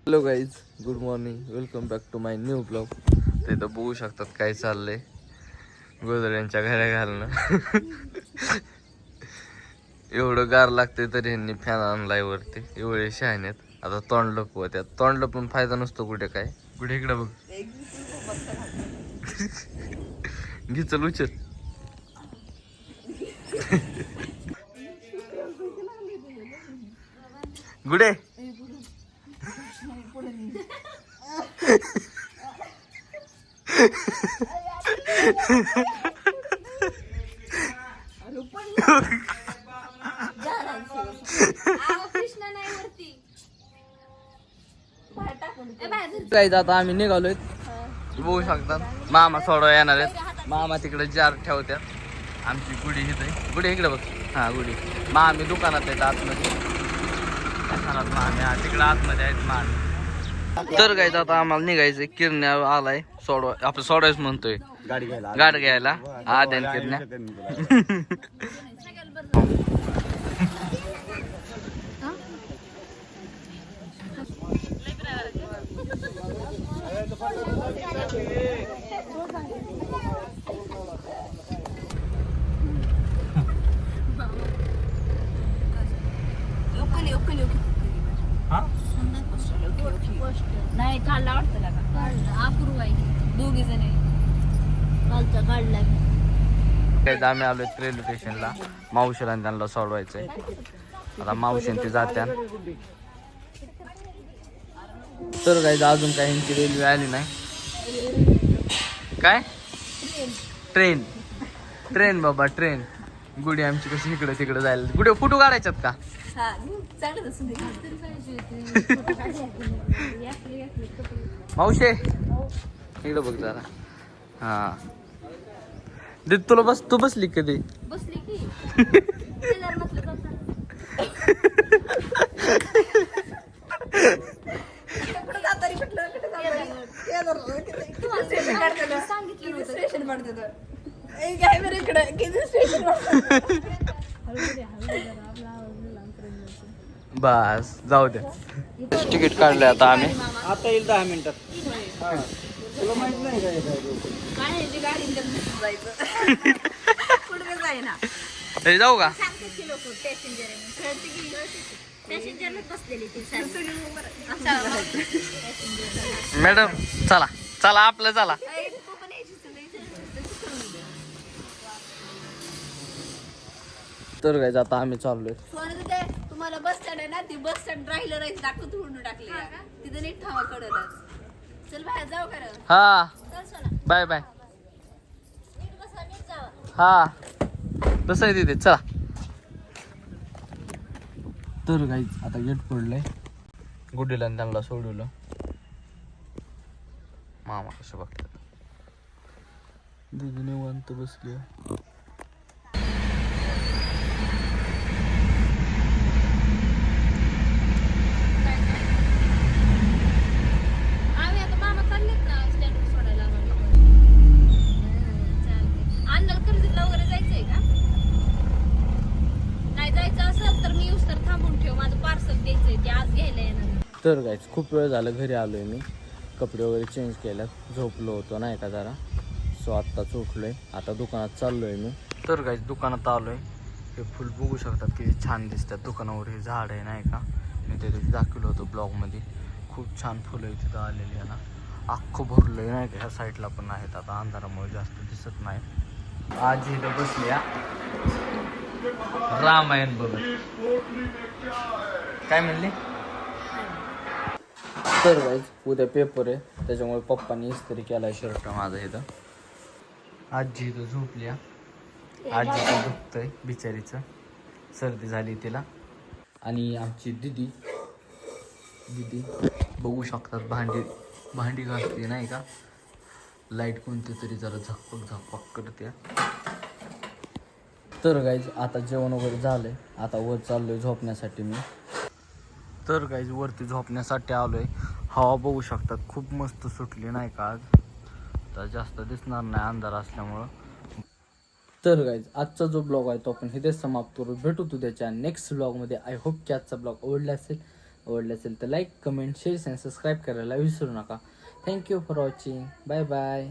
Hello guys, good morning, welcome back to my new blog. ते तर बघू शकतात काय चाललंय. गोदड्यांच्या घऱ्या घालणं. एवढं गार लागते तरी ह्यांनी फॅन आणलाय वरती. एवढे शहाण्यात. आता तोंड लपवत्यात. तोंड लपून फायदा नसतो कुठे काय. कुठे इकडे बघ. घिचल उचल. गुडे काय आता आम्ही निघालोय. बघू शकतात मामा सोडवा येणार आहेत. मामा तिकडे जार ठेवत्यात. आमची गुडी इथे. गुडी इकडे बघ. हा गुडी. मामी दुकानात आहेत आतमध्ये. मामी तिकडे आतमध्ये आहेत मामी. तर काय आता आम्हाला निघायचंय. किरण्या आलाय सोडवा. आपण सोडवायच म्हणतोय गाडी घ्यायला. आद्यान किरण्या. नाही काढला वाटतं का अपूर्व आहे दोघी जण काढला. आम्ही आलोय रेल्वे स्टेशनला. मावशीला त्यांना सोडवायचंय. आता मावशी ते जात्या. तर काय अजून काही रेल्वे आली नाही. काय ट्रेन ट्रेन बाबा ट्रेन. गुडी आमची कशी इकडे तिकडे जायला. गुडी फोटो काढायच्यात का. मावशे इकडे बघ जरा. हा दीदी तुला बस. तू बसली कधी. बसली की बस जाऊ द्या. तिकीट काढले आता आम्ही. आता येईल 10 मिनिटात. तुला माहित नाही तरी जाऊ का. मॅडम चला चला आपलं चला. तर काय आता आम्ही चाललोय. तुम्हाला बस स्टँड आहे ना. ती बस स्टँड राहिलं राहील दाखवून तोडून टाकली. तिथं नीट ठावा कडलं. चल बाहेर जाऊ खरं. हा बाय बाय. हा तसं आहे तिथे चला. तर काही आता गेट पडलंय. गुड्डीला त्यांना सोडवलं. मामा कसं बघतात. दिदी निवांत बसली. तर गाईच खूप वेळ झालं घरी आलोय मी. कपडे वगैरे चेंज केल्यात. झोपलो होतो नाही का जरा. सो आत्ताच उठलोय. आता दुकानात चाललोय मी. तर गाईच दुकानात आलोय. हे फुल बघू शकतात किती छान दिसतात. दुकानावर हे झाड आहे नाही का. मी ते दाखवलं होतं ब्लॉगमध्ये. खूप छान फुलं तिथं आलेली आहे ना. अख्खं भरलंय नाही का. ह्या साईडला पण आहेत. आता अंधारामुळे जास्त दिसत नाही. आजी इथं बसली रामायण बघत. काय म्हणली. तर गाईज उद्या पेपर आहे. त्याच्यामुळे पप्पांनी इस्त्री केलाय शर्ट माझा इथं. आजी इथं झोपली. आजीचं दुखतंय बिचारीचं. सर्दी झाली तिला. आणि आमची दिदी बघू शकतात भांडी घासते नाही का. लाईट कोणती तरी जरा झकपक करते. तर गाईज आता जेवण वगैरे झालंय. आता वर चाललोय झोपण्यासाठी मी. तर गाईज वरती झोपण्यासाठी आलोय. हवा बघू शकतात खूप मस्त सुटली नाही का आज. तर जास्त दिसणार नाही अंधार असल्यामुळं. तर गाईज आजचा जो ब्लॉग आहे तो आपण इथेच समाप्त करू. भेटू उद्याच्या नेक्स्ट ब्लॉगमध्ये. आय होप की आजचा ब्लॉग आवडला असेल. आवडले असेल तर लाईक कमेंट शेअर आणि सबस्क्राईब करायला विसरू नका. Thank you for watching. Bye bye.